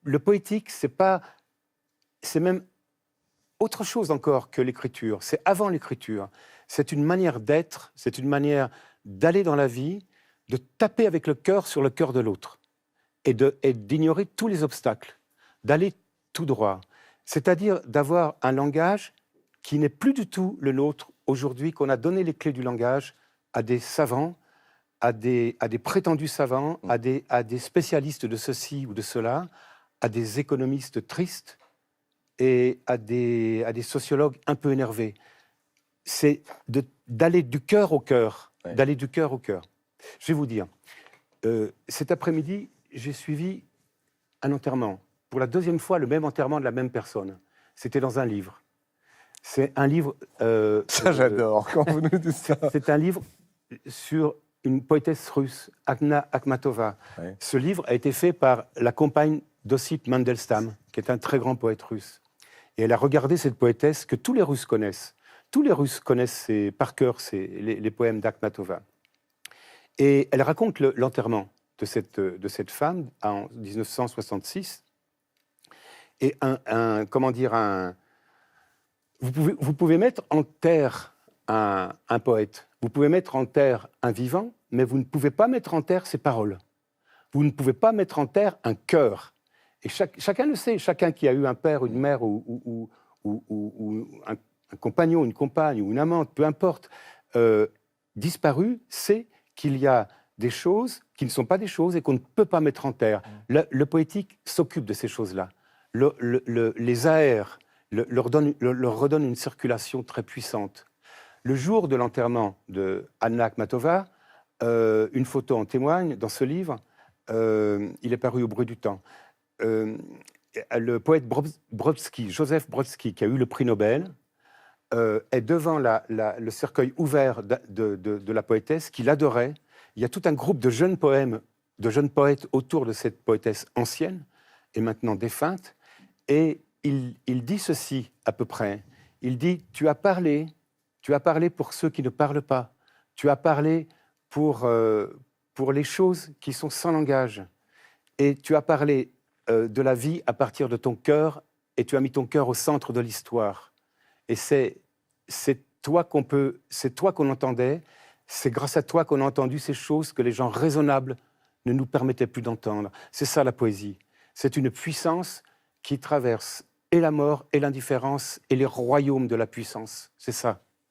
le poétique, c'est même autre chose encore que l'écriture. C'est avant l'écriture. C'est une manière d'être, c'est une manière d'aller dans la vie, de taper avec le cœur sur le cœur de l'autre et d'ignorer tous les obstacles, d'aller tout droit. C'est-à-dire d'avoir un langage qui n'est plus du tout le nôtre aujourd'hui, qu'on a donné les clés du langage à des savants, à des prétendus savants, à des spécialistes de ceci ou de cela, à des économistes tristes et à des sociologues un peu énervés. C'est d'aller du cœur au cœur, d'aller du cœur au cœur. Je vais vous dire, cet après-midi, j'ai suivi un enterrement. Pour la deuxième fois, le même enterrement de la même personne. C'était dans un livre. C'est un livre... ça, j'adore, quand vous nous dites ça. C'est un livre sur une poétesse russe, Anna Akhmatova. Ouais. Ce livre a été fait par la compagne d'Ossip Mandelstam, qui est un très grand poète russe. Et elle a regardé cette poétesse que tous les Russes connaissent. Tous les Russes connaissent par cœur les poèmes d'Akhmatova. Et elle raconte l'enterrement de cette femme en 1966. Et vous pouvez mettre en terre un poète, vous pouvez mettre en terre un vivant, mais vous ne pouvez pas mettre en terre ses paroles. Vous ne pouvez pas mettre en terre un cœur. Et chacun le sait, chacun qui a eu un père, une mère ou un compagnon, une compagne ou une amante, peu importe, disparu, sait qu'il y a des choses qui ne sont pas des choses et qu'on ne peut pas mettre en terre. Le poétique s'occupe de ces choses-là, les aère, leur redonne une circulation très puissante. Le jour de l'enterrement de Anna Akhmatova, une photo en témoigne dans ce livre, il est paru au Bruit du Temps. Le poète Brodsky, Joseph Brodsky, qui a eu le prix Nobel, est devant le cercueil ouvert de la poétesse qu'il adorait. Il y a tout un groupe de jeunes poètes autour de cette poétesse ancienne et maintenant défunte. Et il dit ceci à peu près. Il dit « Tu as parlé pour ceux qui ne parlent pas. Tu as parlé pour les choses qui sont sans langage. Et tu as parlé de la vie à partir de ton cœur et tu as mis ton cœur au centre de l'histoire. Et c'est toi qu'on entendait, c'est grâce à toi qu'on a entendu ces choses que les gens raisonnables ne nous permettaient plus d'entendre. C'est ça la poésie. C'est une puissance qui traverse et la mort et l'indifférence et les royaumes de la puissance. C'est ça.